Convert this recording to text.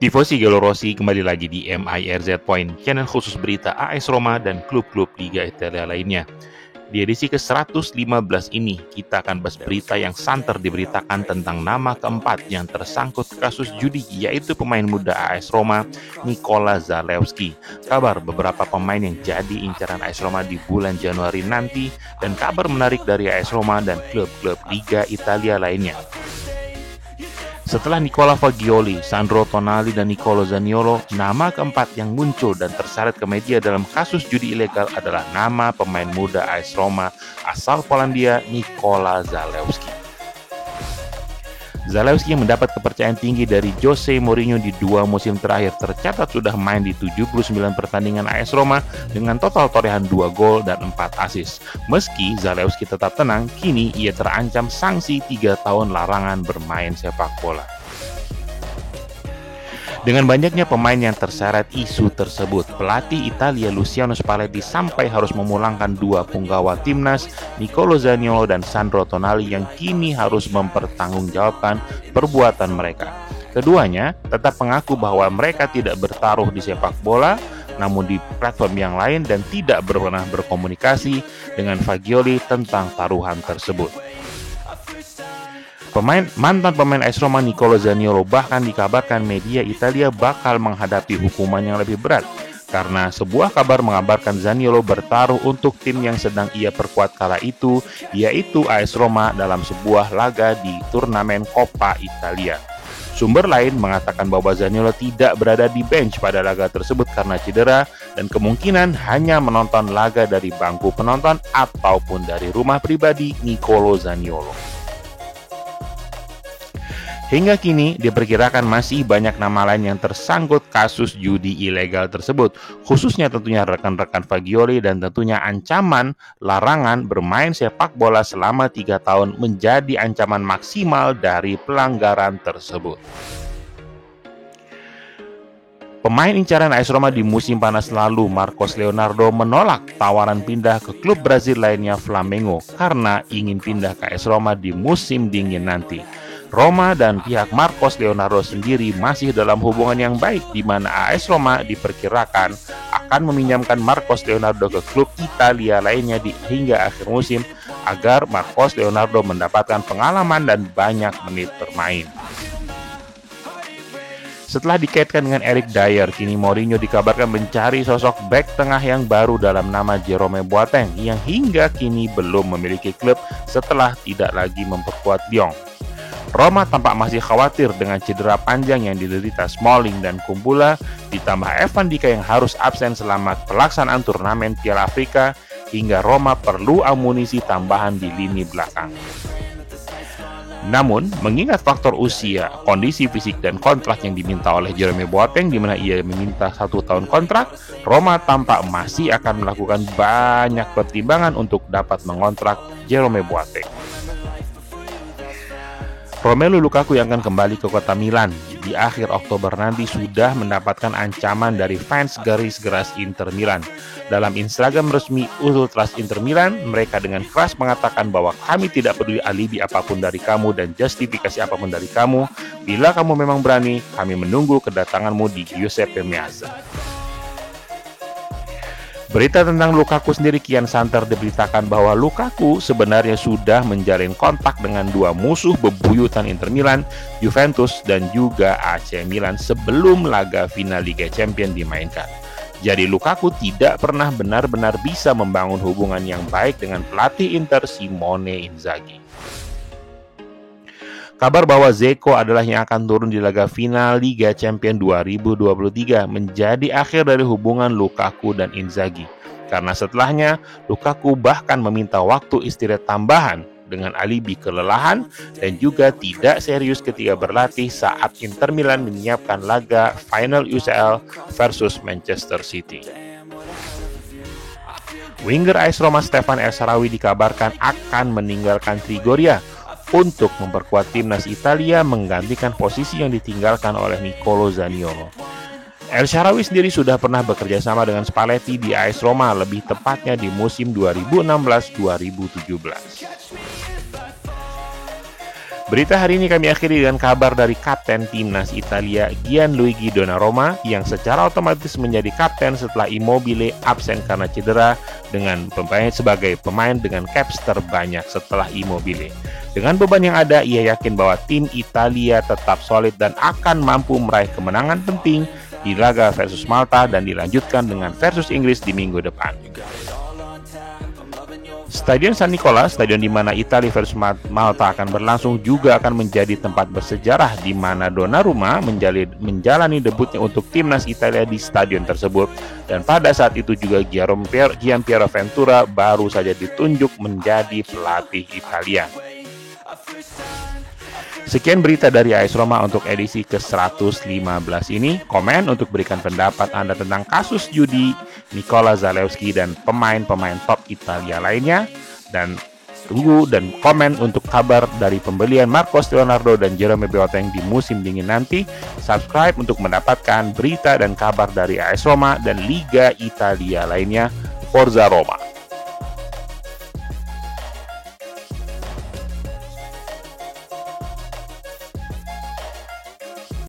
Tifosi Rossi kembali lagi di MIRZ Point, channel khusus berita AS Roma dan klub-klub Liga Italia lainnya. Di edisi ke-115 ini, kita akan bahas berita yang santer diberitakan tentang nama keempat yang tersangkut kasus judi, yaitu pemain muda AS Roma, Nikola Zalewski. Kabar beberapa pemain yang jadi incaran AS Roma di bulan Januari nanti, dan kabar menarik dari AS Roma dan klub-klub Liga Italia lainnya. Setelah Nicola Fagioli, Sandro Tonali, dan Nicolo Zaniolo, nama keempat yang muncul dan terseret ke media dalam kasus judi ilegal adalah nama pemain muda AS Roma asal Polandia, Nikola Zalewski. Zalewski yang mendapat kepercayaan tinggi dari Jose Mourinho di 2 musim terakhir tercatat sudah main di 79 pertandingan AS Roma dengan total torehan 2 gol dan 4 assist. Meski Zalewski tetap tenang, kini ia terancam sanksi 3 tahun larangan bermain sepak bola. Dengan banyaknya pemain yang terseret isu tersebut, pelatih Italia Luciano Spalletti sampai harus memulangkan 2 punggawa timnas, Nicolo Zaniolo dan Sandro Tonali, yang kini harus mempertanggungjawabkan perbuatan mereka. Keduanya tetap mengaku bahwa mereka tidak bertaruh di sepak bola, namun di platform yang lain, dan tidak pernah berkomunikasi dengan Fagioli tentang taruhan tersebut. Mantan pemain AS Roma Nicolo Zaniolo bahkan dikabarkan media Italia bakal menghadapi hukuman yang lebih berat karena sebuah kabar mengabarkan Zaniolo bertaruh untuk tim yang sedang ia perkuat kala itu, yaitu AS Roma, dalam sebuah laga di turnamen Coppa Italia. Sumber lain mengatakan bahwa Zaniolo tidak berada di bench pada laga tersebut karena cedera dan kemungkinan hanya menonton laga dari bangku penonton ataupun dari rumah pribadi Nicolo Zaniolo. Hingga kini diperkirakan masih banyak nama lain yang tersangkut kasus judi ilegal tersebut, khususnya tentunya rekan-rekan Fagioli, dan tentunya ancaman larangan bermain sepak bola selama 3 tahun menjadi ancaman maksimal dari pelanggaran tersebut. Pemain incaran AS Roma di musim panas lalu, Marcos Leonardo, menolak tawaran pindah ke klub Brazil lainnya Flamengo karena ingin pindah ke AS Roma di musim dingin nanti. Roma dan pihak Marcos Leonardo sendiri masih dalam hubungan yang baik, di mana AS Roma diperkirakan akan meminjamkan Marcos Leonardo ke klub Italia lainnya hingga akhir musim agar Marcos Leonardo mendapatkan pengalaman dan banyak menit bermain. Setelah dikaitkan dengan Eric Dier, kini Mourinho dikabarkan mencari sosok bek tengah yang baru dalam nama Jerome Boateng yang hingga kini belum memiliki klub setelah tidak lagi memperkuat Lyon. Roma tampak masih khawatir dengan cedera panjang yang diderita Smalling dan Kumbula, ditambah Evan Dika yang harus absen selama pelaksanaan turnamen Piala Afrika, hingga Roma perlu amunisi tambahan di lini belakang. Namun, mengingat faktor usia, kondisi fisik, dan kontrak yang diminta oleh Jerome Boateng, di mana ia meminta 1 tahun kontrak, Roma tampak masih akan melakukan banyak pertimbangan untuk dapat mengontrak Jerome Boateng. Romelu Lukaku yang akan kembali ke kota Milan di akhir Oktober nanti sudah mendapatkan ancaman dari fans garis keras Inter Milan. Dalam Instagram resmi Ultras Inter Milan, mereka dengan keras mengatakan bahwa kami tidak peduli alibi apapun dari kamu dan justifikasi apapun dari kamu. Bila kamu memang berani, kami menunggu kedatanganmu di Giuseppe Meazza. Berita tentang Lukaku sendiri kian santer diberitakan bahwa Lukaku sebenarnya sudah menjalin kontak dengan 2 musuh bebuyutan Inter Milan, Juventus, dan juga AC Milan sebelum laga final Liga Champions dimainkan. Jadi Lukaku tidak pernah benar-benar bisa membangun hubungan yang baik dengan pelatih Inter, Simone Inzaghi. Kabar bahwa Dzeko adalah yang akan turun di laga final Liga Champions 2023 menjadi akhir dari hubungan Lukaku dan Inzaghi. Karena setelahnya, Lukaku bahkan meminta waktu istirahat tambahan dengan alibi kelelahan dan juga tidak serius ketika berlatih saat Inter Milan menyiapkan laga final UCL versus Manchester City. Winger AS Roma Stefan El Shaarawy dikabarkan akan meninggalkan Trigoria untuk memperkuat timnas Italia menggantikan posisi yang ditinggalkan oleh Nicolo Zaniolo. El Shaarawy sendiri sudah pernah bekerja sama dengan Spalletti di AS Roma, lebih tepatnya di musim 2016-2017. Berita hari ini kami akhiri dengan kabar dari Kapten Timnas Italia Gianluigi Donnarumma yang secara otomatis menjadi kapten setelah Immobile absen karena cedera dengan sebagai pemain dengan caps terbanyak setelah Immobile. Dengan beban yang ada, ia yakin bahwa tim Italia tetap solid dan akan mampu meraih kemenangan penting di laga versus Malta dan dilanjutkan dengan versus Inggris di minggu depan. Stadion San Nicola, stadion di mana Italia versus Malta akan berlangsung, juga akan menjadi tempat bersejarah di mana Donnarumma menjalani debutnya untuk timnas Italia di stadion tersebut. Dan pada saat itu juga Gianpiero Ventura baru saja ditunjuk menjadi pelatih Italia. Sekian berita dari AS Roma untuk edisi ke-115 ini. Komen untuk berikan pendapat Anda tentang kasus judi Nicola Zalewski dan pemain-pemain top Italia lainnya. Dan tunggu dan komen untuk kabar dari pembelian Marcos Leonardo dan Jerome Boateng di musim dingin nanti. Subscribe untuk mendapatkan berita dan kabar dari AS Roma dan Liga Italia lainnya. Forza Roma!